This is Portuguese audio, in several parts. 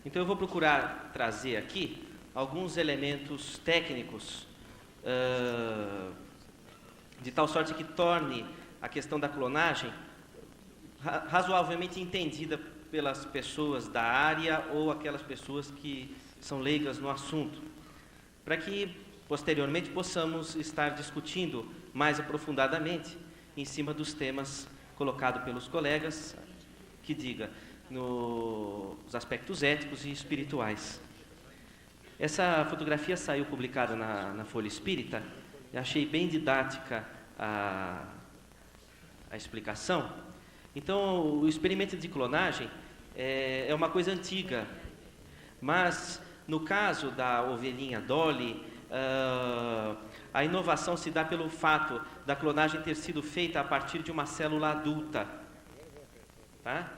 Então eu vou procurar trazer aqui alguns elementos técnicos, de tal sorte que torne a questão da clonagem razoavelmente entendida pelas pessoas da área ou aquelas pessoas que são leigas no assunto, para que posteriormente possamos estar discutindo mais aprofundadamente em cima dos temas colocados pelos colegas, que diga nos aspectos éticos e espirituais. Essa fotografia saiu publicada na Folha Espírita. Eu achei bem didática a explicação. Então, o experimento de clonagem é uma coisa antiga, mas no caso da ovelhinha Dolly, a inovação se dá pelo fato da clonagem ter sido feita a partir de uma célula adulta. Tá?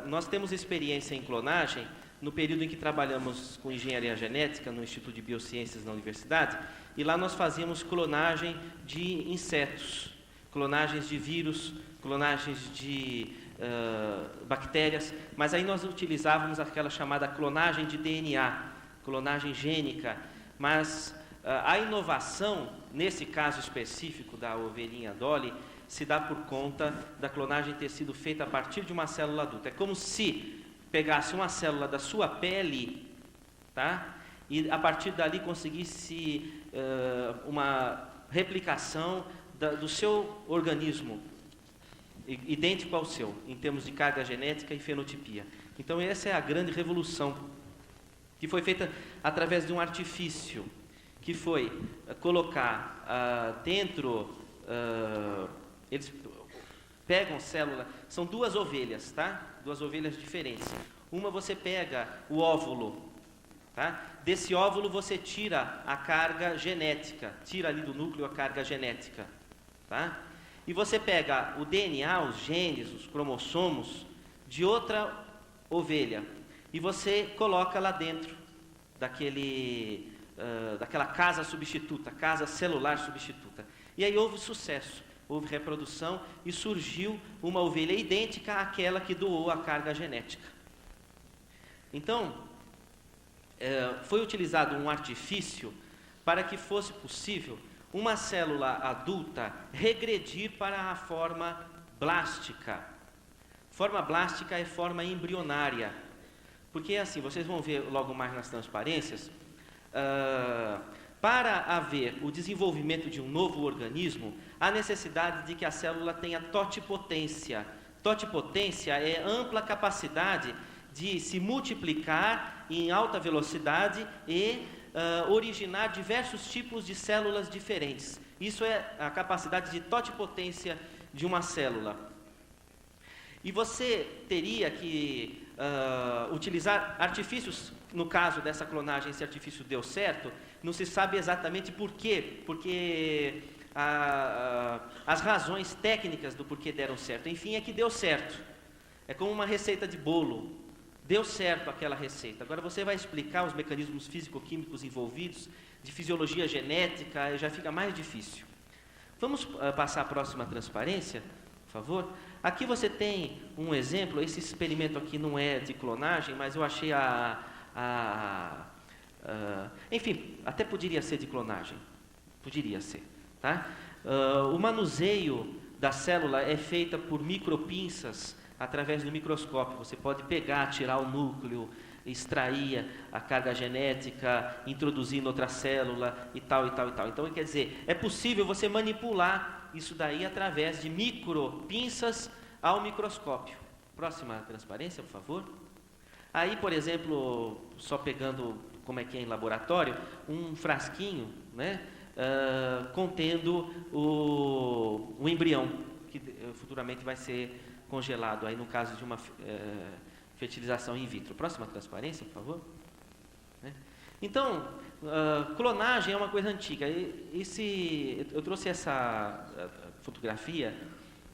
Nós temos experiência em clonagem no período em que trabalhamos com engenharia genética no Instituto de Biociências na universidade, e lá nós fazíamos clonagem de insetos, clonagens de vírus, clonagens de bactérias, mas aí nós utilizávamos aquela chamada clonagem de DNA, clonagem gênica, mas a inovação, nesse caso específico da ovelhinha Dolly, se dá por conta da clonagem ter sido feita a partir de uma célula adulta. É como se pegasse uma célula da sua pele, tá? E a partir dali conseguisse uma replicação do seu organismo, idêntico ao seu, em termos de carga genética e fenotipia. Então essa é a grande revolução, que foi feita através de um artifício, que foi colocar dentro, eles pegam célula, são duas ovelhas, tá? Duas ovelhas diferentes. Uma você pega o óvulo, tá? Desse óvulo você tira a carga genética, tira ali do núcleo a carga genética, tá? E você pega o DNA, os genes, os cromossomos de outra ovelha e você coloca lá dentro daquela casa substituta, casa celular substituta. E aí houve sucesso, houve reprodução e surgiu uma ovelha idêntica àquela que doou a carga genética. Então, foi utilizado um artifício para que fosse possível uma célula adulta regredir para a forma blástica. Forma blástica é forma embrionária, porque assim, vocês vão ver logo mais nas transparências, para haver o desenvolvimento de um novo organismo, há necessidade de que a célula tenha totipotência. Totipotência é ampla capacidade de se multiplicar em alta velocidade e originar diversos tipos de células diferentes. Isso é a capacidade de totipotência de uma célula. E você teria que utilizar artifícios. No caso dessa clonagem, esse artifício deu certo. Não se sabe exatamente por quê, porque as razões técnicas do porquê deram certo, enfim, é que deu certo. É como uma receita de bolo. Deu certo aquela receita. Agora você vai explicar os mecanismos físico-químicos envolvidos, de fisiologia genética, já fica mais difícil. Vamos passar a próxima transparência, por favor. Aqui você tem um exemplo. Esse experimento aqui não é de clonagem, mas eu achei enfim, até poderia ser de clonagem. Poderia ser, tá? O manuseio da célula é feita por micropinças através do microscópio. Você pode pegar, tirar o núcleo, extrair a carga genética, introduzir em outra célula e tal, e tal, e tal. Então, quer dizer, é possível você manipular isso daí através de micropinças ao microscópio. Próxima transparência, por favor. Aí, por exemplo, só pegando como é que é em laboratório, um frasquinho, né, contendo o embrião, que futuramente vai ser congelado, aí no caso de uma fertilização in vitro. Próxima transparência, por favor. Então, clonagem é uma coisa antiga. Eu trouxe essa fotografia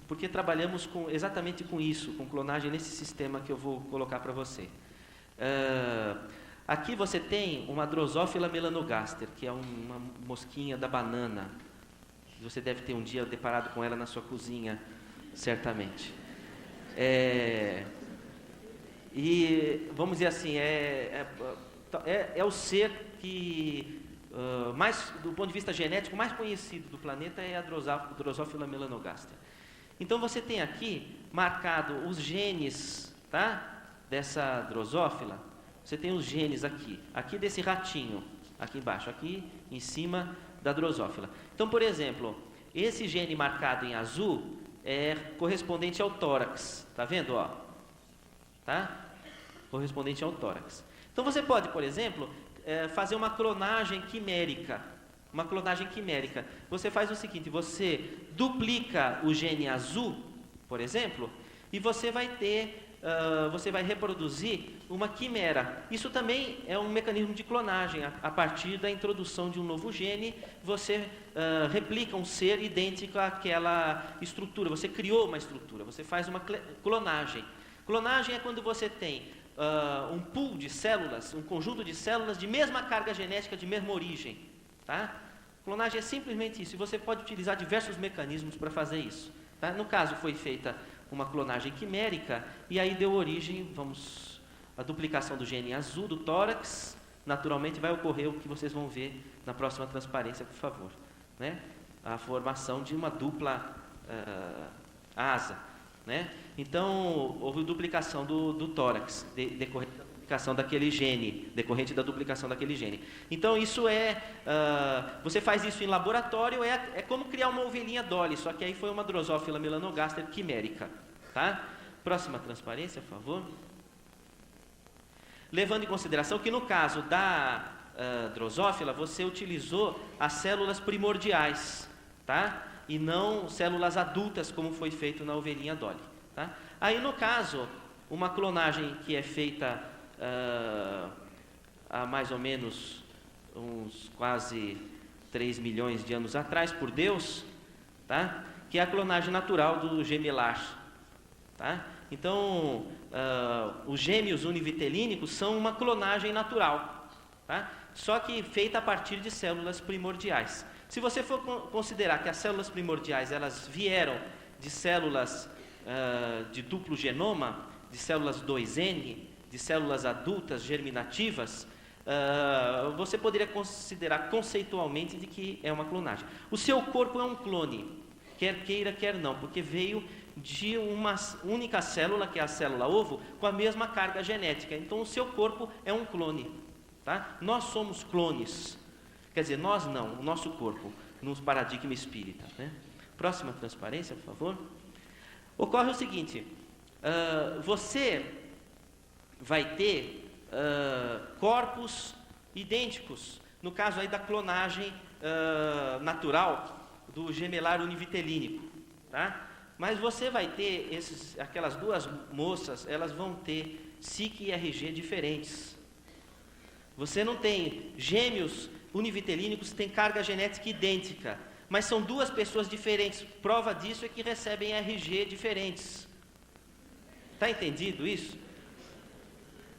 porque trabalhamos exatamente com isso, com clonagem nesse sistema que eu vou colocar para você. Aqui você tem uma Drosophila melanogaster, que é uma mosquinha da banana. Você deve ter um dia deparado com ela na sua cozinha, certamente. E, vamos dizer assim, é o ser que, mais, do ponto de vista genético, mais conhecido do planeta é a Drosophila melanogaster. Então você tem aqui marcado os genes, tá? Dessa drosófila. Você tem os genes aqui desse ratinho, aqui embaixo, aqui em cima da drosófila. Então, por exemplo, esse gene marcado em azul é correspondente ao tórax, tá vendo, ó? Tá? Correspondente ao tórax. Então você pode, por exemplo, fazer uma clonagem quimérica. Uma clonagem quimérica. Você faz o seguinte, você duplica o gene azul, por exemplo, e você vai reproduzir uma quimera. Isso também é um mecanismo de clonagem. A partir da introdução de um novo gene, você replica um ser idêntico àquela estrutura. Você criou uma estrutura, você faz uma clonagem. Clonagem é quando você tem um pool de células, um conjunto de células de mesma carga genética, de mesma origem. Tá? Clonagem é simplesmente isso, e você pode utilizar diversos mecanismos para fazer isso. Tá? No caso, foi feita uma clonagem quimérica, e aí deu origem, a duplicação do gene azul do tórax. Naturalmente vai ocorrer o que vocês vão ver na próxima transparência, por favor. Né? A formação de uma dupla asa. Né? Então, houve duplicação do tórax, decorrente da duplicação daquele gene, Então, isso você faz isso em laboratório, é como criar uma ovelhinha Dolly, só que aí foi uma Drosophila melanogaster quimérica. Tá? Próxima transparência, por favor. Levando em consideração que no caso da drosófila, você utilizou as células primordiais, tá? E não células adultas, como foi feito na ovelhinha Dolly. Tá? Aí, no caso, uma clonagem que é feita há mais ou menos uns quase 3 milhões de anos atrás, por Deus, tá? Que é a clonagem natural do gemelar. Tá? Então, os gêmeos univitelínicos são uma clonagem natural, tá? Só que feita a partir de células primordiais. Se você for considerar que as células primordiais elas vieram de células de duplo genoma, de células 2N, de células adultas germinativas, você poderia considerar conceitualmente de que é uma clonagem. O seu corpo é um clone, quer queira, quer não, porque veio de uma única célula, que é a célula ovo, com a mesma carga genética. Então, o seu corpo é um clone. Tá? Nós somos clones. Quer dizer, nós não, o nosso corpo, no paradigma espírita. Né? Próxima transparência, por favor. Ocorre o seguinte, você vai ter corpos idênticos, no caso aí da clonagem natural do gemelar univitelínico. Tá? Mas você vai ter aquelas duas moças, elas vão ter SIC e RG diferentes. Você não tem gêmeos univitelínicos que têm carga genética idêntica, mas são duas pessoas diferentes. Prova disso é que recebem RG diferentes. Está entendido isso?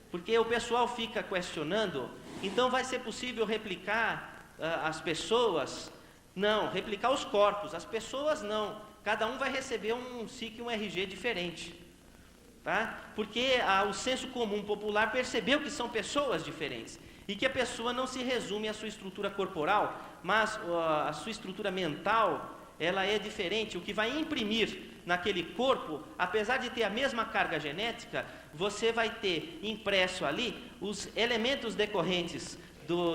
Porque o pessoal fica questionando, então vai ser possível replicar as pessoas? Não, replicar os corpos, as pessoas não. Cada um vai receber um SIC e um RG diferente. Tá? Porque o senso comum popular percebeu que são pessoas diferentes. E que a pessoa não se resume à sua estrutura corporal, mas a sua estrutura mental, ela é diferente. O que vai imprimir naquele corpo, apesar de ter a mesma carga genética, você vai ter impresso ali os elementos decorrentes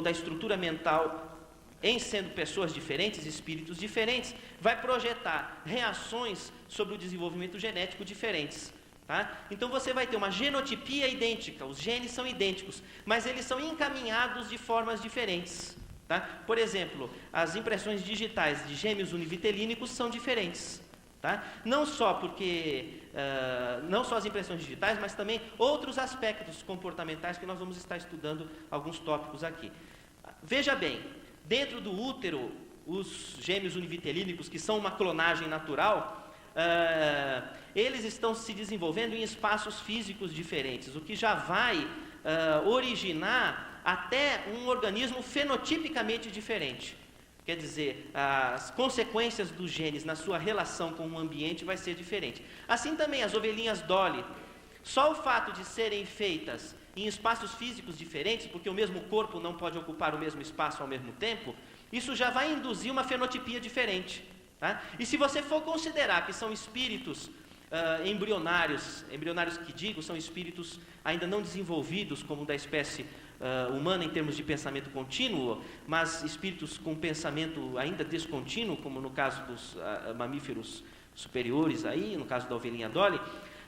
da estrutura mental, em sendo pessoas diferentes, espíritos diferentes, vai projetar reações sobre o desenvolvimento genético diferentes. Tá? Então você vai ter uma genotipia idêntica, os genes são idênticos, mas eles são encaminhados de formas diferentes. Tá? Por exemplo, as impressões digitais de gêmeos univitelínicos são diferentes. Tá? Não só as impressões digitais, mas também outros aspectos comportamentais que nós vamos estar estudando alguns tópicos aqui. Veja bem, dentro do útero, os gêmeos univitelínicos, que são uma clonagem natural, eles estão se desenvolvendo em espaços físicos diferentes, o que já vai originar até um organismo fenotipicamente diferente. Quer dizer, as consequências dos genes na sua relação com o ambiente vai ser diferente. Assim também as ovelhinhas Dolly. Só o fato de serem feitas em espaços físicos diferentes, porque o mesmo corpo não pode ocupar o mesmo espaço ao mesmo tempo, isso já vai induzir uma fenotipia diferente. Tá? E se você for considerar que são espíritos embrionários que digo, são espíritos ainda não desenvolvidos como da espécie humana em termos de pensamento contínuo, mas espíritos com pensamento ainda descontínuo, como no caso dos mamíferos superiores, aí, no caso da ovelhinha Dolly,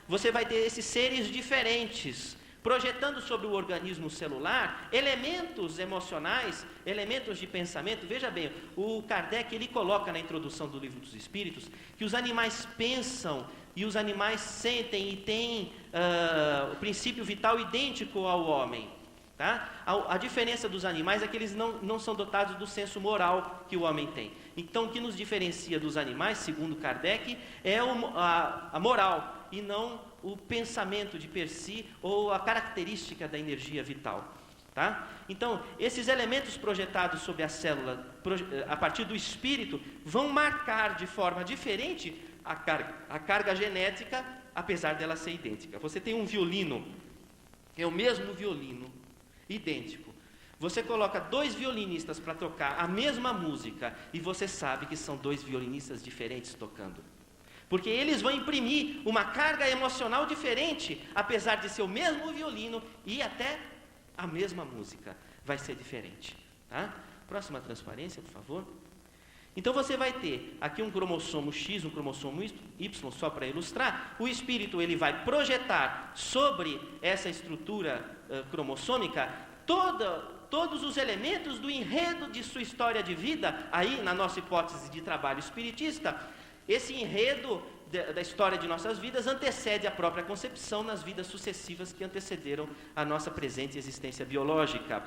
você vai ter esses seres diferentes, projetando sobre o organismo celular elementos emocionais, elementos de pensamento. Veja bem, o Kardec ele coloca na introdução do Livro dos Espíritos que os animais pensam e os animais sentem e têm o princípio vital idêntico ao homem. Tá? A diferença dos animais é que eles não são dotados do senso moral que o homem tem. Então, o que nos diferencia dos animais, segundo Kardec, é a moral e não o pensamento de per si ou a característica da energia vital. Tá? Então, esses elementos projetados sobre a célula, a partir do espírito, vão marcar de forma diferente a carga genética, apesar dela ser idêntica. Você tem um violino, é o mesmo violino, idêntico. Você coloca 2 violinistas para tocar a mesma música e você sabe que são 2 violinistas diferentes tocando. Porque eles vão imprimir uma carga emocional diferente, apesar de ser o mesmo violino e até a mesma música. Vai ser diferente. Tá? Próxima transparência, por favor. Então você vai ter aqui um cromossomo X, um cromossomo Y, só para ilustrar. O espírito ele vai projetar sobre essa estrutura cromossômica todos os elementos do enredo de sua história de vida. Aí, na nossa hipótese de trabalho espiritista, esse enredo da história de nossas vidas antecede a própria concepção nas vidas sucessivas que antecederam a nossa presente existência biológica.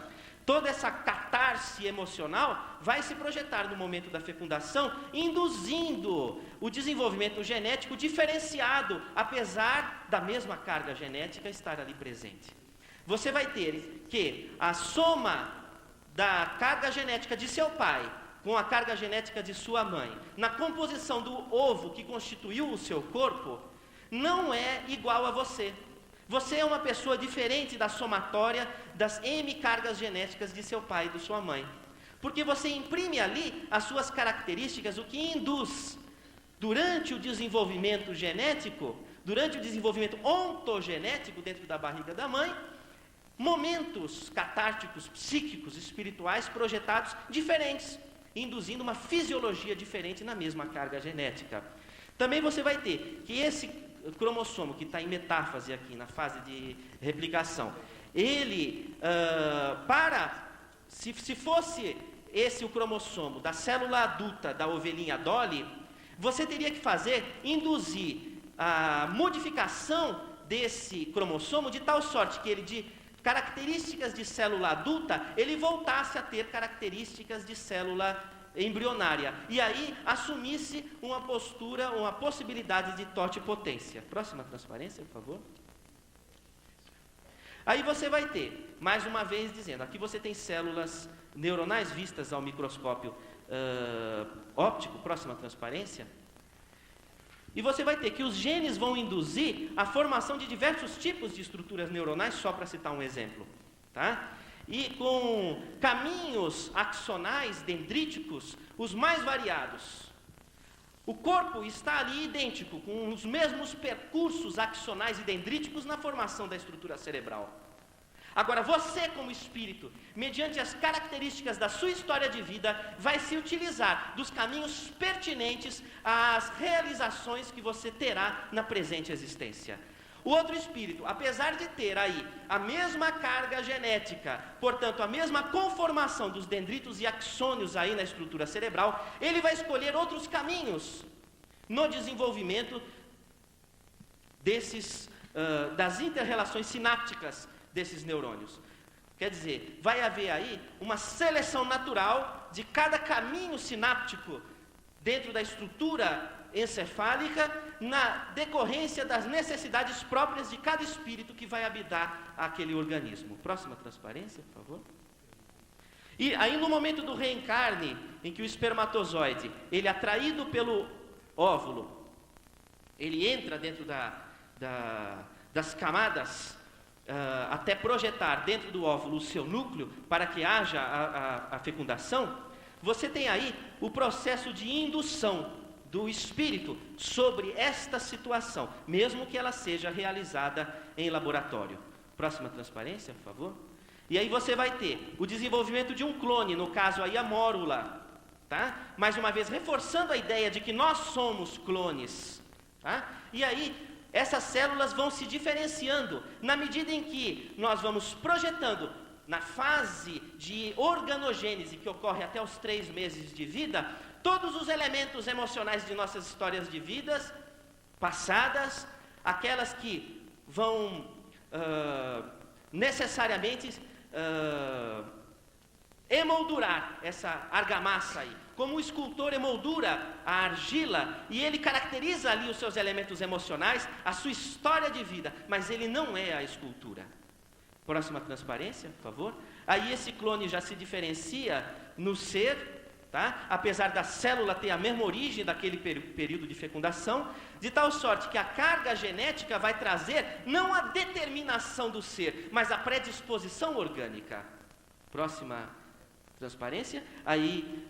Toda essa catarse emocional vai se projetar no momento da fecundação, induzindo o desenvolvimento genético diferenciado, apesar da mesma carga genética estar ali presente. Você vai ter que a soma da carga genética de seu pai com a carga genética de sua mãe, na composição do ovo que constituiu o seu corpo, não é igual a você. Você é uma pessoa diferente da somatória das M cargas genéticas de seu pai e de sua mãe. Porque você imprime ali as suas características, o que induz, durante o desenvolvimento genético, durante o desenvolvimento ontogenético dentro da barriga da mãe, momentos catárticos, psíquicos, espirituais projetados diferentes, induzindo uma fisiologia diferente na mesma carga genética. Também você vai ter que esse cromossomo que está em metáfase aqui, na fase de replicação, ele, se fosse esse o cromossomo da célula adulta da ovelhinha Dolly, você teria que induzir a modificação desse cromossomo de tal sorte que ele, de características de célula adulta, ele voltasse a ter características de célula embrionária, e aí assumisse uma postura, uma possibilidade de totipotência. Próxima transparência, por favor. Aí você vai ter, mais uma vez dizendo, aqui você tem células neuronais vistas ao microscópio óptico. Próxima transparência. E você vai ter que os genes vão induzir a formação de diversos tipos de estruturas neuronais, só para citar um exemplo, tá? E com caminhos axonais dendríticos os mais variados. O corpo está ali idêntico, com os mesmos percursos axonais e dendríticos na formação da estrutura cerebral. Agora, você como espírito, mediante as características da sua história de vida, vai se utilizar dos caminhos pertinentes às realizações que você terá na presente existência. O outro espírito, apesar de ter aí a mesma carga genética, portanto, a mesma conformação dos dendritos e axônios aí na estrutura cerebral, ele vai escolher outros caminhos no desenvolvimento das inter-relações sinápticas desses neurônios. Quer dizer, vai haver aí uma seleção natural de cada caminho sináptico dentro da estrutura encefálica, na decorrência das necessidades próprias de cada espírito que vai habitar aquele organismo. Próxima transparência, por favor. E aí no momento do reencarne, em que o espermatozoide, ele é atraído pelo óvulo, ele entra dentro das camadas, até projetar dentro do óvulo o seu núcleo, para que haja a fecundação, você tem aí o processo de indução do espírito sobre esta situação, mesmo que ela seja realizada em laboratório. Próxima transparência, por favor. E aí você vai ter o desenvolvimento de um clone, no caso aí a mórula, tá? Mais uma vez, reforçando a ideia de que nós somos clones, tá? E aí, essas células vão se diferenciando, na medida em que nós vamos projetando, na fase de organogênese, que ocorre até os 3 meses de vida, todos os elementos emocionais de nossas histórias de vidas passadas, aquelas que vão necessariamente emoldurar essa argamassa aí. Como o escultor emoldura a argila e ele caracteriza ali os seus elementos emocionais, a sua história de vida, mas ele não é a escultura. Próxima transparência, por favor. Aí esse clone já se diferencia no ser, tá? Apesar da célula ter a mesma origem daquele período de fecundação, de tal sorte que a carga genética vai trazer não a determinação do ser, mas a predisposição orgânica. Próxima transparência. Aí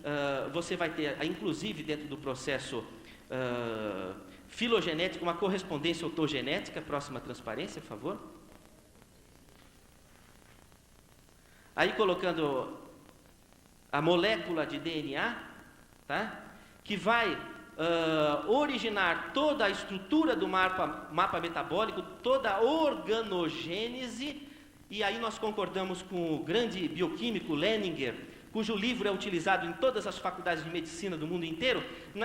você vai ter, inclusive dentro do processo filogenético, uma correspondência autogenética. Próxima transparência, por favor. Aí colocando a molécula de DNA, tá? Que vai originar toda a estrutura do mapa metabólico, toda a organogênese. E aí nós concordamos com o grande bioquímico Leninger, cujo livro é utilizado em todas as faculdades de medicina do mundo inteiro,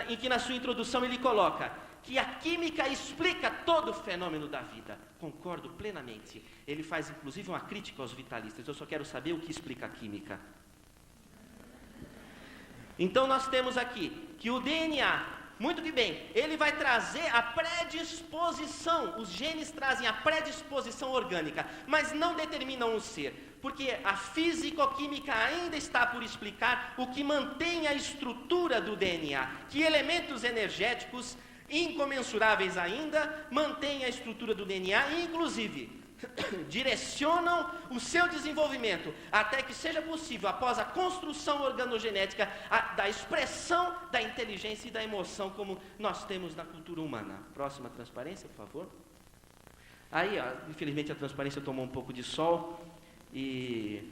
em que na sua introdução ele coloca que a química explica todo o fenômeno da vida. Concordo plenamente. Ele faz inclusive uma crítica aos vitalistas. Eu só quero saber o que explica a química. Então nós temos aqui que o DNA, muito que bem, ele vai trazer a predisposição, os genes trazem a predisposição orgânica, mas não determinam o ser, porque a físico-química ainda está por explicar o que mantém a estrutura do DNA, que elementos energéticos incomensuráveis ainda mantêm a estrutura do DNA e inclusive direcionam o seu desenvolvimento até que seja possível, após a construção organogenética, da expressão da inteligência e da emoção como nós temos na cultura humana. Próxima transparência, por favor. Aí, infelizmente a transparência tomou um pouco de sol e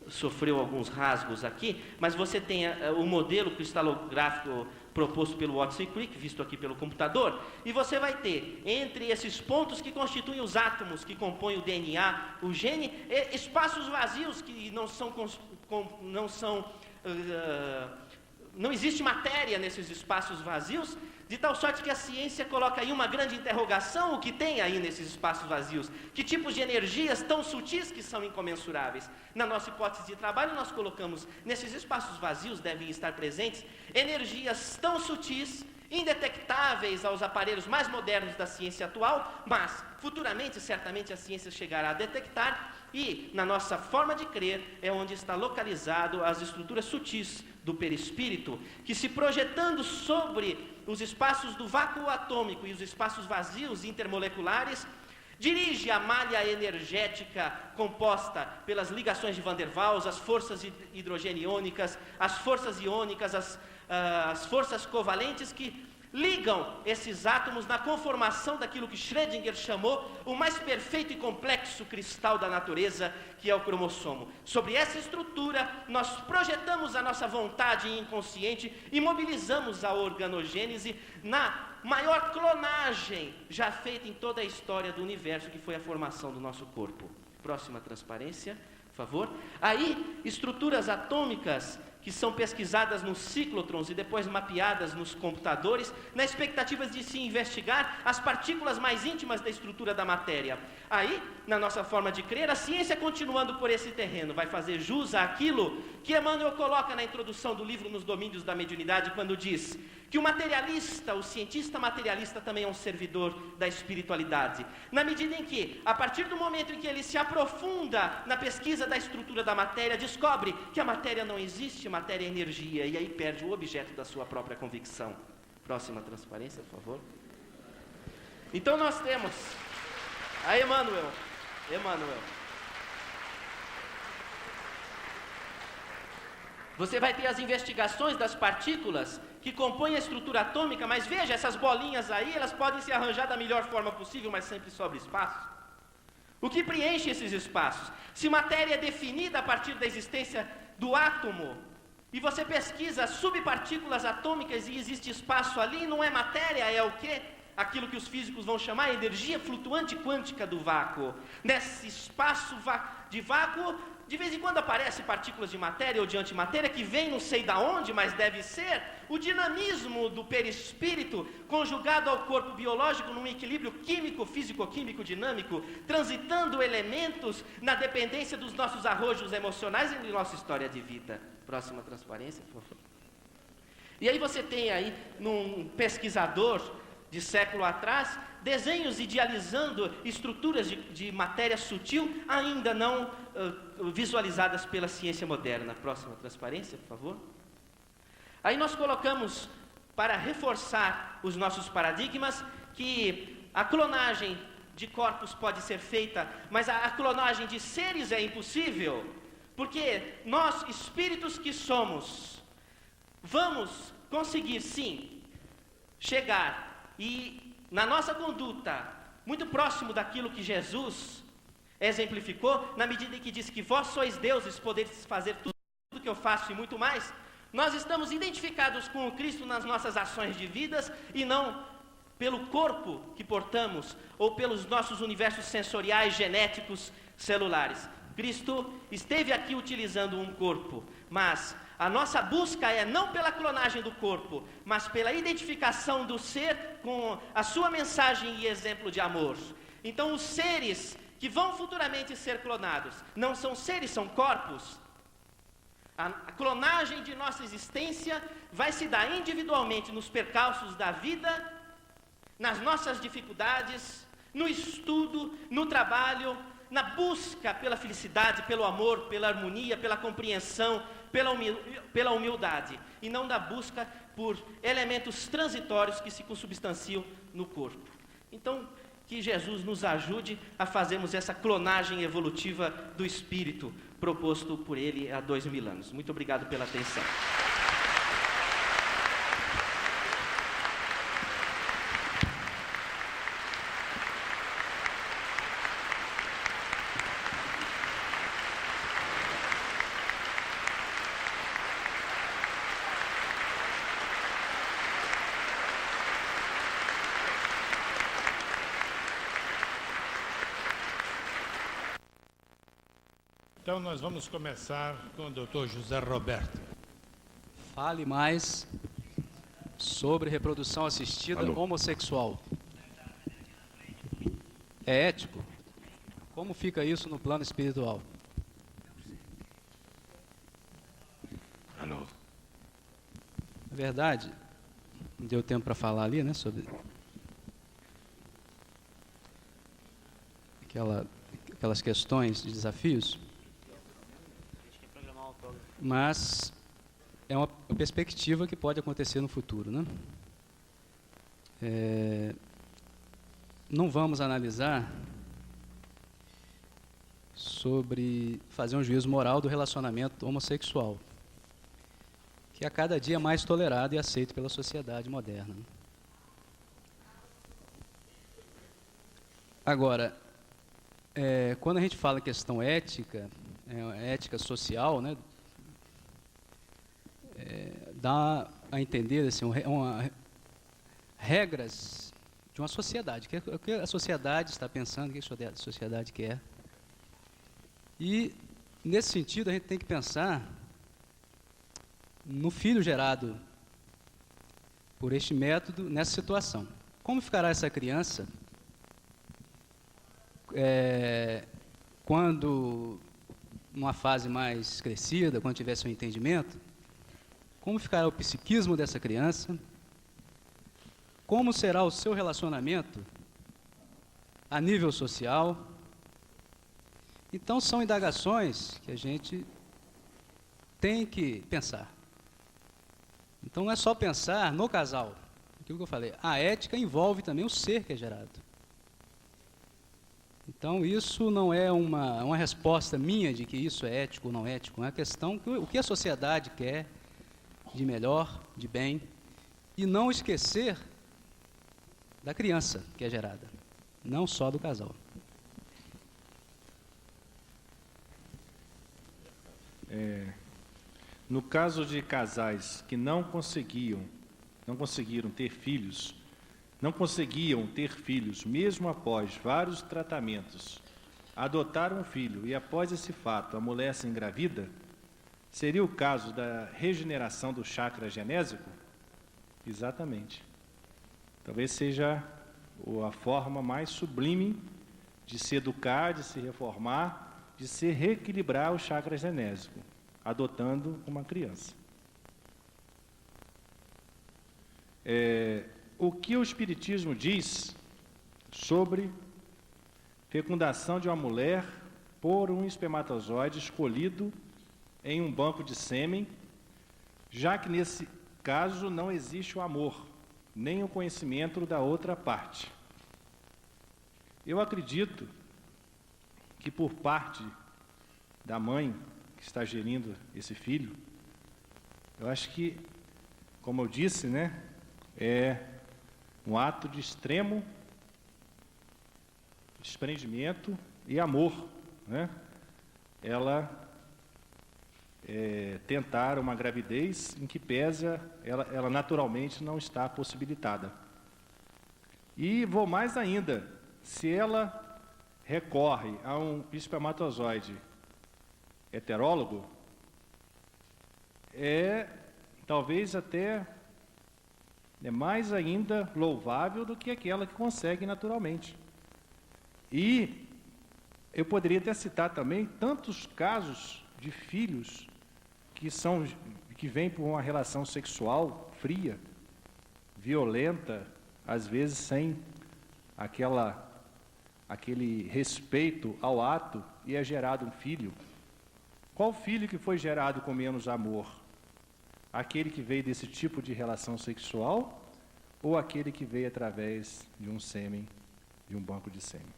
sofreu alguns rasgos aqui, mas você tem o modelo cristalográfico proposto pelo Watson e Crick, visto aqui pelo computador, e você vai ter, entre esses pontos que constituem os átomos que compõem o DNA, o gene, espaços vazios que não existe matéria nesses espaços vazios, de tal sorte que a ciência coloca aí uma grande interrogação, o que tem aí nesses espaços vazios, que tipos de energias tão sutis que são incomensuráveis. Na nossa hipótese de trabalho nós colocamos, nesses espaços vazios devem estar presentes energias tão sutis, indetectáveis aos aparelhos mais modernos da ciência atual, mas futuramente certamente a ciência chegará a detectar, e na nossa forma de crer é onde está localizado as estruturas sutis do perispírito, que se projetando sobre os espaços do vácuo atômico e os espaços vazios intermoleculares, dirige a malha energética composta pelas ligações de Van der Waals, as forças hidrogênio-iônicas, as forças iônicas, as forças covalentes que ligam esses átomos na conformação daquilo que Schrödinger chamou o mais perfeito e complexo cristal da natureza, que é o cromossomo. Sobre essa estrutura, nós projetamos a nossa vontade inconsciente e mobilizamos a organogênese na maior clonagem já feita em toda a história do universo, que foi a formação do nosso corpo. Próxima transparência, por favor. Aí, estruturas atômicas que são pesquisadas nos ciclotrons e depois mapeadas nos computadores, na expectativa de se investigar as partículas mais íntimas da estrutura da matéria. Aí, na nossa forma de crer, a ciência, continuando por esse terreno, vai fazer jus àquilo que Emmanuel coloca na introdução do livro Nos Domínios da Mediunidade, quando diz que o materialista, o cientista materialista, também é um servidor da espiritualidade. Na medida em que, a partir do momento em que ele se aprofunda na pesquisa da estrutura da matéria, descobre que a matéria não existe, matéria é energia, e aí perde o objeto da sua própria convicção. Próxima transparência, por favor. Então nós temos A Emmanuel. Você vai ter as investigações das partículas que compõem a estrutura atômica, mas veja, essas bolinhas aí, elas podem se arranjar da melhor forma possível, mas sempre sobra espaço. O que preenche esses espaços? Se matéria é definida a partir da existência do átomo, e você pesquisa subpartículas atômicas e existe espaço ali, não é matéria, é o quê? Aquilo que os físicos vão chamar de energia flutuante quântica do vácuo. Nesse espaço de vácuo, de vez em quando aparecem partículas de matéria ou de antimatéria que vêm não sei da onde, mas deve ser o dinamismo do perispírito conjugado ao corpo biológico num equilíbrio químico, físico-químico, dinâmico, transitando elementos na dependência dos nossos arrojos emocionais e de nossa história de vida. Próxima transparência, por favor. E aí você tem aí, num pesquisador de século atrás, desenhos idealizando estruturas de matéria sutil ainda não visualizadas pela ciência moderna. Próxima transparência, por favor. Aí nós colocamos, para reforçar os nossos paradigmas, que a clonagem de corpos pode ser feita, mas a clonagem de seres é impossível, porque nós, espíritos que somos, vamos conseguir sim chegar e na nossa conduta, muito próximo daquilo que Jesus exemplificou, na medida em que disse que vós sois deuses, podeis fazer tudo que eu faço e muito mais, nós estamos identificados com o Cristo nas nossas ações de vidas e não pelo corpo que portamos ou pelos nossos universos sensoriais, genéticos, celulares. Cristo esteve aqui utilizando um corpo, mas a nossa busca é não pela clonagem do corpo, mas pela identificação do ser com a sua mensagem e exemplo de amor. Então os seres que vão futuramente ser clonados não são seres, são corpos. A clonagem de nossa existência vai se dar individualmente nos percalços da vida, nas nossas dificuldades, no estudo, no trabalho, na busca pela felicidade, pelo amor, pela harmonia, pela compreensão, pela humildade, e não da busca por elementos transitórios que se consubstanciam no corpo. Então, que Jesus nos ajude a fazermos essa clonagem evolutiva do espírito proposto por ele há 2000 anos. Muito obrigado pela atenção. Então, nós vamos começar com o Dr. José Roberto. Fale mais sobre reprodução assistida homossexual. É ético? Como fica isso no plano espiritual? Alô. Na verdade, não deu tempo para falar ali, né, sobre aquelas questões de desafios. Mas é uma perspectiva que pode acontecer no futuro, né? Não vamos analisar sobre fazer um juízo moral do relacionamento homossexual, que a cada dia é mais tolerado e aceito pela sociedade moderna. Agora, quando a gente fala em questão ética, ética social, né, dá a entender assim, regras de uma sociedade, o que a sociedade está pensando, o que a sociedade quer. E, nesse sentido, a gente tem que pensar no filho gerado por este método, nessa situação. Como ficará essa criança quando, numa fase mais crescida, quando tiver seu entendimento? Como ficará o psiquismo dessa criança? Como será o seu relacionamento a nível social? Então, são indagações que a gente tem que pensar. Então, não é só pensar no casal. Aquilo que eu falei, a ética envolve também o ser que é gerado. Então, isso não é uma resposta minha de que isso é ético ou não ético, é uma questão que o que a sociedade quer de melhor, de bem, e não esquecer da criança que é gerada, não só do casal. No caso de casais que não conseguiram ter filhos, mesmo após vários tratamentos, adotaram um filho e após esse fato a mulher se engravida, seria o caso da regeneração do chakra genésico? Exatamente. Talvez seja a forma mais sublime de se educar, de se reformar, de se reequilibrar o chakra genésico, adotando uma criança. O que o Espiritismo diz sobre fecundação de uma mulher por um espermatozoide escolhido em um banco de sêmen, já que nesse caso não existe o amor, nem o conhecimento da outra parte. Eu acredito que por parte da mãe que está gerindo esse filho, eu acho que, como eu disse, né, é um ato de extremo desprendimento e amor, né? Ela tentar uma gravidez em que pesa, ela naturalmente não está possibilitada. E vou mais ainda, se ela recorre a um espermatozoide heterólogo, talvez até mais ainda louvável do que aquela que consegue naturalmente. E eu poderia até citar também tantos casos de filhos que vêm por uma relação sexual fria, violenta, às vezes sem aquele respeito ao ato, e é gerado um filho. Qual filho que foi gerado com menos amor? Aquele que veio desse tipo de relação sexual ou aquele que veio através de um sêmen, de um banco de sêmen?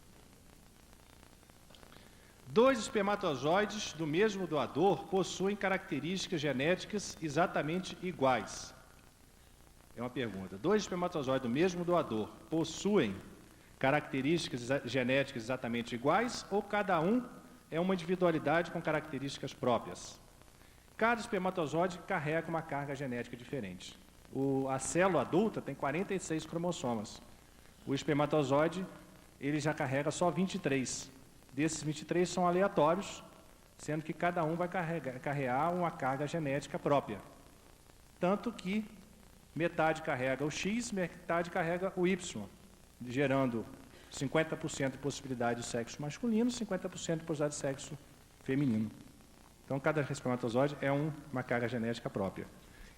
2 espermatozoides do mesmo doador possuem características genéticas exatamente iguais. É uma pergunta. 2 espermatozoides do mesmo doador possuem características genéticas exatamente iguais ou cada um é uma individualidade com características próprias? Cada espermatozoide carrega uma carga genética diferente. A célula adulta tem 46 cromossomas. O espermatozoide, ele já carrega só 23. Desses 23 são aleatórios, sendo que cada um vai carregar uma carga genética própria. Tanto que metade carrega o X, metade carrega o Y, gerando 50% de possibilidade de sexo masculino, 50% de possibilidade de sexo feminino. Então, cada espermatozoide é uma carga genética própria.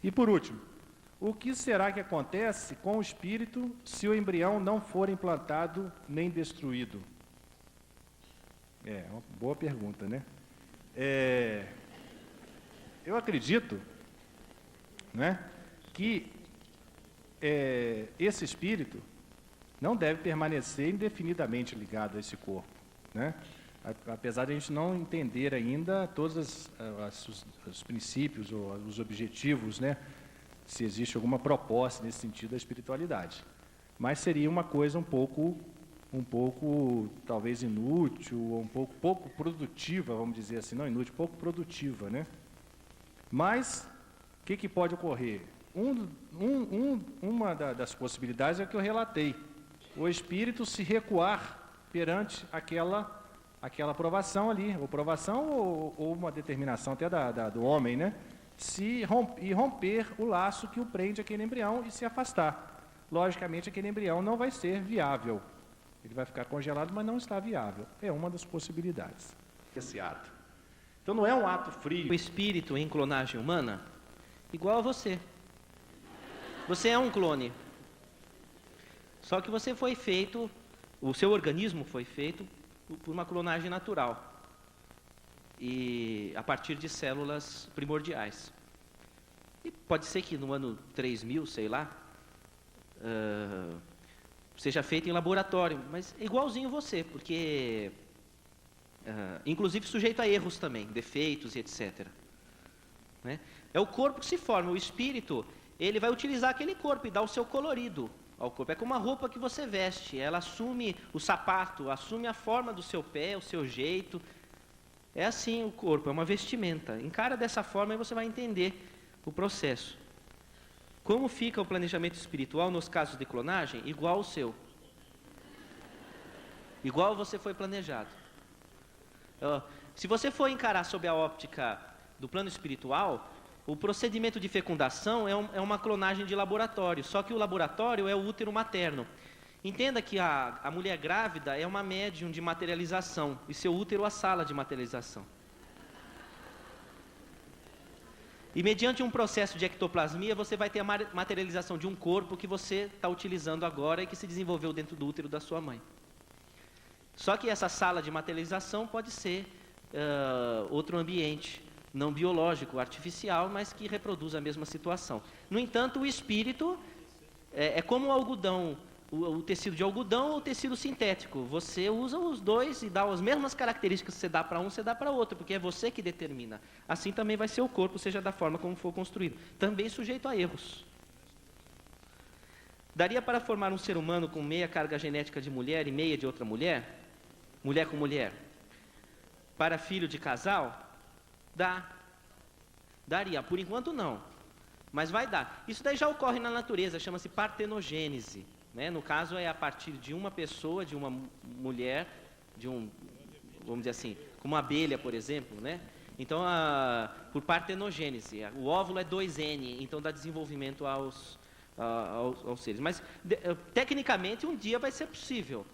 E, por último, o que será que acontece com o espírito se o embrião não for implantado nem destruído? É uma boa pergunta, né? Eu acredito, né, que esse espírito não deve permanecer indefinidamente ligado a esse corpo, né? Apesar de a gente não entender ainda todos os princípios ou os objetivos, né? Se existe alguma proposta nesse sentido da espiritualidade. Mas seria uma coisa um pouco talvez inútil, ou pouco produtiva, vamos dizer assim, não inútil, pouco produtiva, né? Mas, o que pode ocorrer? Uma das possibilidades é que eu relatei. O espírito se recuar perante aquela aprovação ali, ou aprovação ou uma determinação até do homem, né? E romper o laço que o prende àquele embrião e se afastar. Logicamente, aquele embrião não vai ser viável. Ele vai ficar congelado, mas não está viável. É uma das possibilidades. Esse ato. Então, não é um ato frio. O espírito em clonagem humana, igual a você. Você é um clone. Só que você foi feito, o seu organismo foi feito por uma clonagem natural. E a partir de células primordiais. E pode ser que no ano 3000, sei lá, seja feito em laboratório, mas igualzinho você, porque, inclusive sujeito a erros também, defeitos e etc. Né? É o corpo que se forma, o espírito, ele vai utilizar aquele corpo e dar o seu colorido ao corpo. É como a roupa que você veste, ela assume o sapato, assume a forma do seu pé, o seu jeito. É assim o corpo, é uma vestimenta. Encara dessa forma e você vai entender o processo. Como fica o planejamento espiritual nos casos de clonagem? Igual ao seu. Igual você foi planejado. Se você for encarar sob a óptica do plano espiritual, o procedimento de fecundação é uma clonagem de laboratório, só que o laboratório é o útero materno. Entenda que a mulher grávida é uma médium de materialização, e seu útero a sala de materialização. E mediante um processo de ectoplasmia, você vai ter a materialização de um corpo que você está utilizando agora e que se desenvolveu dentro do útero da sua mãe. Só que essa sala de materialização pode ser outro ambiente, não biológico, artificial, mas que reproduz a mesma situação. No entanto, o espírito é como o algodão, o tecido de algodão ou o tecido sintético. Você usa os dois e dá as mesmas características que você dá para um, você dá para outro, porque é você que determina. Assim também vai ser o corpo, seja da forma como for construído. Também sujeito a erros. Daria para formar um ser humano com meia carga genética de mulher e meia de outra mulher? Mulher com mulher? Para filho de casal? Daria. Por enquanto não. Mas vai dar. Isso daí já ocorre na natureza, chama-se partenogênese. Né? No caso, é a partir de uma pessoa, de uma mulher, vamos dizer assim, como uma abelha, por exemplo, né? Então, por partenogênese, o óvulo é 2N, então dá desenvolvimento aos seres. Mas, tecnicamente, um dia vai ser possível,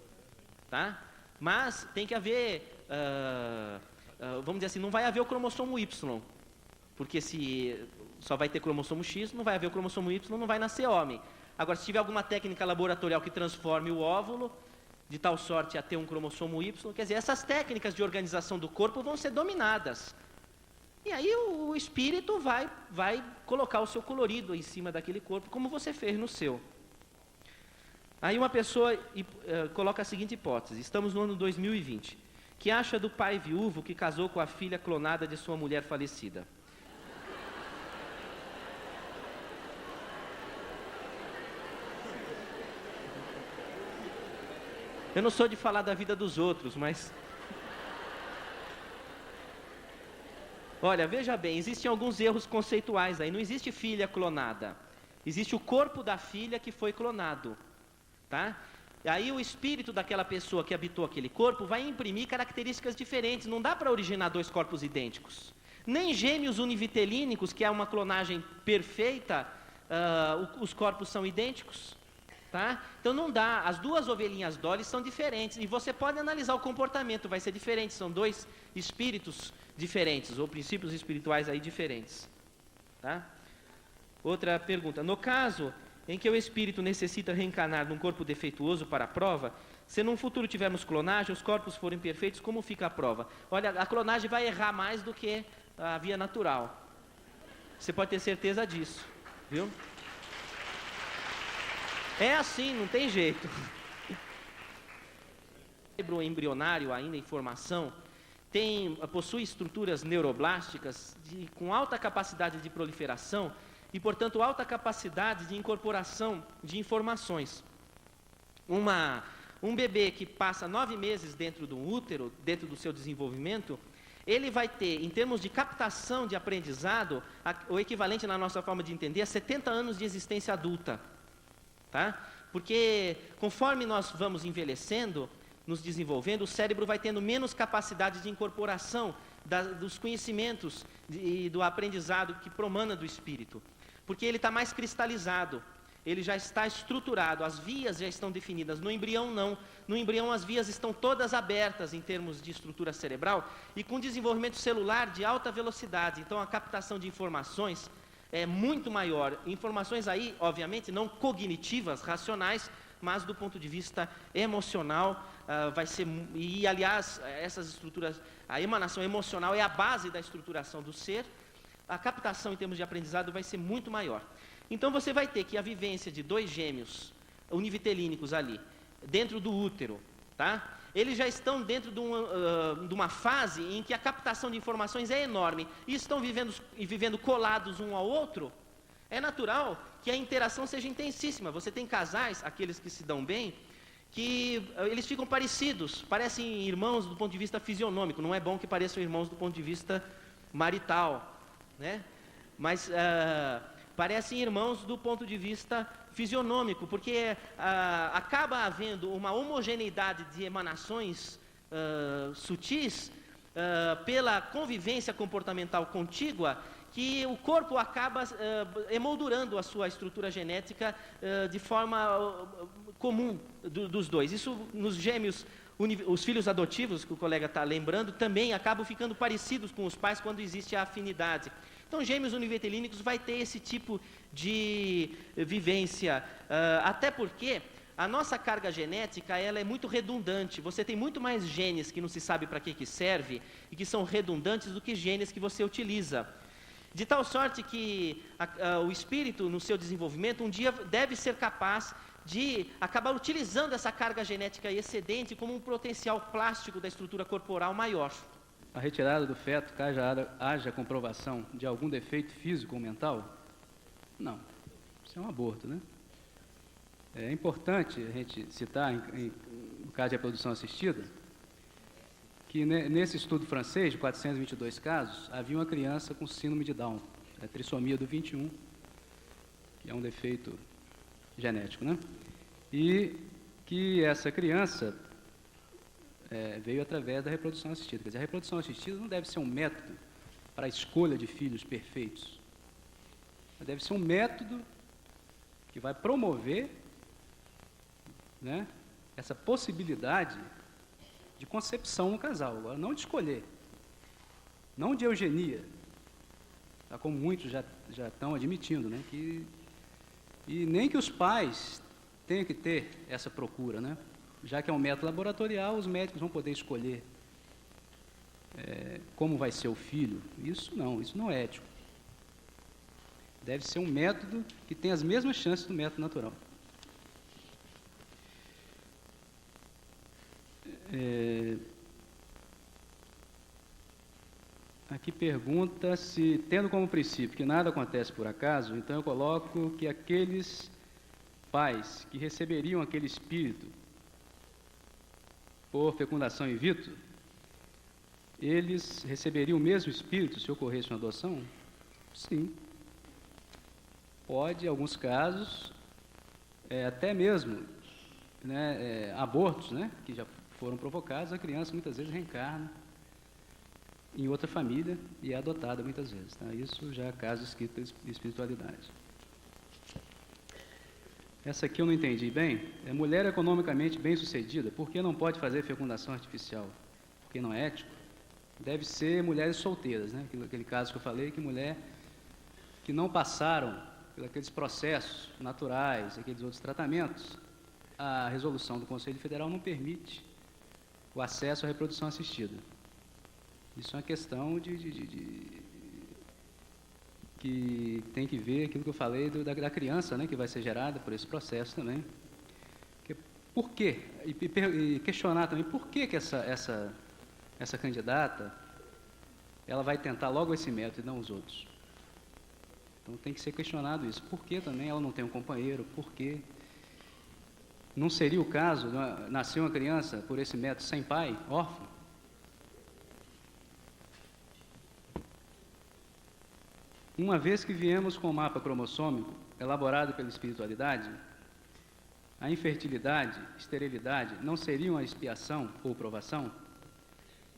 tá? Mas tem que haver, vamos dizer assim, não vai haver o cromossomo Y, porque se só vai ter cromossomo X, não vai haver o cromossomo Y, não vai nascer homem. Agora, se tiver alguma técnica laboratorial que transforme o óvulo, de tal sorte a ter um cromossomo Y, quer dizer, essas técnicas de organização do corpo vão ser dominadas. E aí o espírito vai colocar o seu colorido em cima daquele corpo, como você fez no seu. Aí uma pessoa coloca a seguinte hipótese: estamos no ano 2020. Que acha do pai viúvo que casou com a filha clonada de sua mulher falecida? Eu não sou de falar da vida dos outros, mas... Olha, veja bem, existem alguns erros conceituais aí. Não existe filha clonada. Existe o corpo da filha que foi clonado. Tá? E aí o espírito daquela pessoa que habitou aquele corpo vai imprimir características diferentes. Não dá para originar dois corpos idênticos. Nem gêmeos univitelínicos, que é uma clonagem perfeita, os corpos são idênticos. Tá? Então não dá, as duas ovelhinhas Dolly são diferentes, e você pode analisar o comportamento, vai ser diferente, são dois espíritos diferentes, ou princípios espirituais aí diferentes. Tá? Outra pergunta: no caso em que o espírito necessita reencarnar num corpo defeituoso para a prova, se num futuro tivermos clonagem, os corpos forem perfeitos, como fica a prova? Olha, a clonagem vai errar mais do que a via natural, você pode ter certeza disso, viu? É assim, não tem jeito. O cérebro embrionário, ainda em formação, possui estruturas neuroblásticas com alta capacidade de proliferação e, portanto, alta capacidade de incorporação de informações. Um bebê que passa 9 meses dentro do útero, dentro do seu desenvolvimento, ele vai ter, em termos de captação de aprendizado, o equivalente na nossa forma de entender a 70 anos de existência adulta. Tá? Porque conforme nós vamos envelhecendo, nos desenvolvendo, o cérebro vai tendo menos capacidade de incorporação dos conhecimentos e do aprendizado que promana do espírito. Porque ele está mais cristalizado, ele já está estruturado, as vias já estão definidas. No embrião não. No embrião as vias estão todas abertas em termos de estrutura cerebral e com desenvolvimento celular de alta velocidade. Então a captação de informações é muito maior. Informações aí, obviamente, não cognitivas, racionais, mas do ponto de vista emocional, vai ser... E, aliás, essas estruturas, a emanação emocional é a base da estruturação do ser. A captação em termos de aprendizado vai ser muito maior. Então, você vai ter que a vivência de dois gêmeos univitelínicos ali, dentro do útero, tá? Eles já estão dentro de uma fase em que a captação de informações é enorme e estão vivendo colados um ao outro. É natural que a interação seja intensíssima. Você tem casais, aqueles que se dão bem, que eles ficam parecidos, parecem irmãos do ponto de vista fisionômico. Não é bom que pareçam irmãos do ponto de vista marital, né? Mas parecem irmãos do ponto de vista fisionômico, porque acaba havendo uma homogeneidade de emanações sutis pela convivência comportamental contígua, que o corpo acaba emoldurando a sua estrutura genética de forma comum dos dois. Isso nos gêmeos, os filhos adotivos, que o colega está lembrando, também acabam ficando parecidos com os pais quando existe a afinidade. Então, gêmeos univetelínicos vai ter esse tipo de vivência, até porque a nossa carga genética ela é muito redundante. Você tem muito mais genes que não se sabe para que serve e que são redundantes do que genes que você utiliza. De tal sorte que o espírito, no seu desenvolvimento, um dia deve ser capaz de acabar utilizando essa carga genética excedente como um potencial plástico da estrutura corporal maior. A retirada do feto, caso haja comprovação de algum defeito físico ou mental? Não. Isso é um aborto, né? É importante a gente citar, no caso de reprodução assistida, que nesse estudo francês, de 422 casos, havia uma criança com síndrome de Down, a trissomia do 21, que é um defeito genético, né? E que essa criança veio através da reprodução assistida. Quer dizer, a reprodução assistida não deve ser um método para a escolha de filhos perfeitos. Ela deve ser um método que vai promover, né, essa possibilidade de concepção no casal. Agora, não de escolher, não de eugenia, tá, como muitos já estão admitindo, né, e nem que os pais tenham que ter essa procura, né? Já que é um método laboratorial, os médicos vão poder escolher como vai ser o filho. Isso não é ético. Deve ser um método que tem as mesmas chances do método natural. Aqui pergunta se, tendo como princípio que nada acontece por acaso, então eu coloco que aqueles pais que receberiam aquele espírito por fecundação in vitro, eles receberiam o mesmo espírito se ocorresse uma adoção? Sim. Pode, em alguns casos, até mesmo, né, abortos, né, que já foram provocados, a criança muitas vezes reencarna em outra família e é adotada muitas vezes. Tá? Isso já é caso escrito de espiritualidade. Essa aqui eu não entendi bem. É mulher economicamente bem-sucedida, por que não pode fazer fecundação artificial? Porque não é ético? Deve ser mulheres solteiras, né? Aquele caso que eu falei, que mulher que não passaram por aqueles processos naturais, aqueles outros tratamentos, a resolução do Conselho Federal não permite o acesso à reprodução assistida. Isso é uma questão que tem que ver aquilo que eu falei da criança, né, que vai ser gerada por esse processo também. Por quê? E questionar também por que essa candidata ela vai tentar logo esse método e não os outros. Então tem que ser questionado isso. Por que também ela não tem um companheiro? Por quê? Não seria o caso, nascer uma criança por esse método sem pai, órfão? Uma vez que viemos com o mapa cromossômico elaborado pela espiritualidade, a infertilidade, esterilidade não seriam uma expiação ou provação?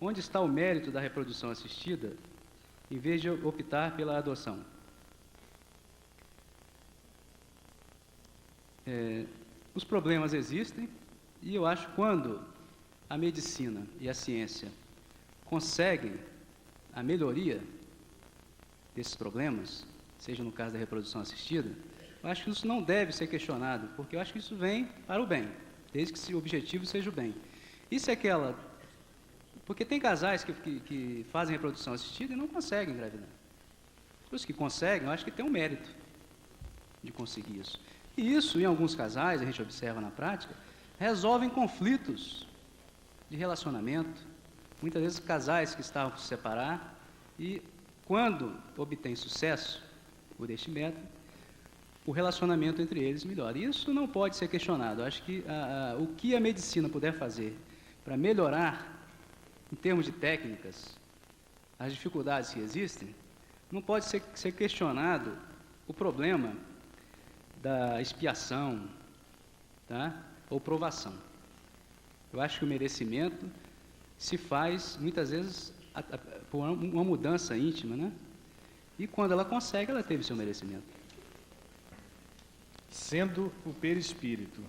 Onde está o mérito da reprodução assistida, em vez de optar pela adoção? Os problemas existem, e eu acho que quando a medicina e a ciência conseguem a melhoria desses problemas, seja no caso da reprodução assistida, eu acho que isso não deve ser questionado, porque eu acho que isso vem para o bem, desde que o objetivo seja o bem. Isso é aquela... Porque tem casais que fazem reprodução assistida e não conseguem engravidar. Os que conseguem, eu acho que tem um mérito de conseguir isso. E isso, em alguns casais, a gente observa na prática, resolvem conflitos de relacionamento, muitas vezes casais que estavam por se separar, e quando obtém sucesso por este método, o relacionamento entre eles melhora. Isso não pode ser questionado. Eu acho que o que a medicina puder fazer para melhorar, em termos de técnicas, as dificuldades que existem, não pode ser questionado o problema da expiação, tá? Ou provação. Eu acho que o merecimento se faz, muitas vezes, por uma mudança íntima, né? E quando ela consegue, ela teve seu merecimento. Sendo o perispírito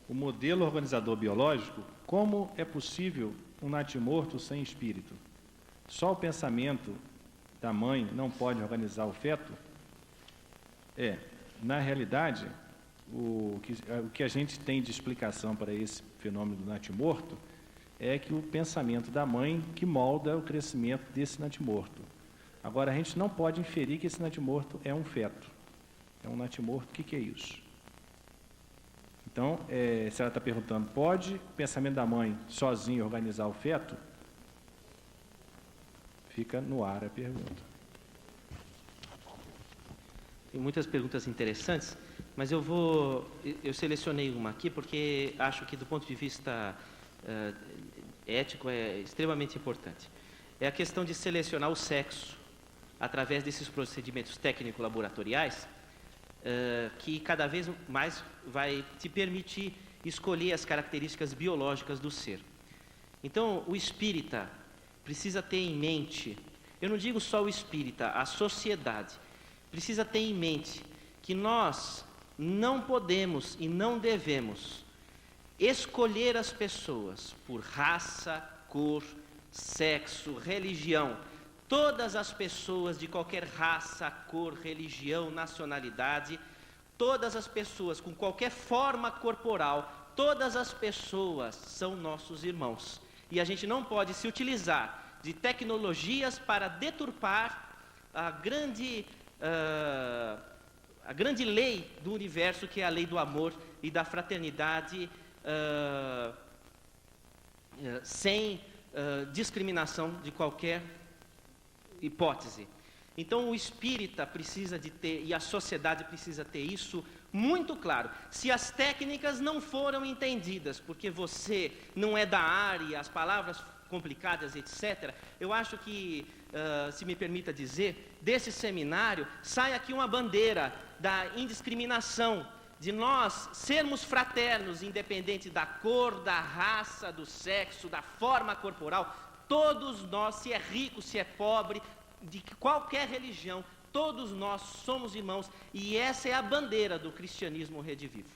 o modelo organizador biológico, como é possível um natimorto sem espírito? Só o pensamento da mãe não pode organizar o feto? Na realidade, o que a gente tem de explicação para esse fenômeno do natimorto é que o pensamento da mãe que molda o crescimento desse natimorto. Agora, a gente não pode inferir que esse natimorto é um feto. É um natimorto, o que é isso? Então, se ela está perguntando, pode o pensamento da mãe sozinho organizar o feto? Fica no ar a pergunta. Tem muitas perguntas interessantes, mas eu selecionei uma aqui porque acho que do ponto de vista ético é extremamente importante. É a questão de selecionar o sexo através desses procedimentos técnico-laboratoriais, que cada vez mais vai te permitir escolher as características biológicas do ser. Então, o espírita precisa ter em mente, eu não digo só o espírita, a sociedade, precisa ter em mente que nós não podemos e não devemos escolher as pessoas por raça, cor, sexo, religião. Todas as pessoas de qualquer raça, cor, religião, nacionalidade, todas as pessoas com qualquer forma corporal, todas as pessoas são nossos irmãos. E a gente não pode se utilizar de tecnologias para deturpar a grande lei do universo, que é a lei do amor e da fraternidade, sem discriminação de qualquer hipótese. Então o espírita precisa de ter, e a sociedade precisa ter isso muito claro. Se as técnicas não foram entendidas, porque você não é da área, as palavras complicadas, etc., eu acho que, se me permita dizer, desse seminário, sai aqui uma bandeira da indiscriminação, de nós sermos fraternos, independente da cor, da raça, do sexo, da forma corporal. Todos nós, se é rico, se é pobre, de qualquer religião, todos nós somos irmãos, e essa é a bandeira do cristianismo redivivo.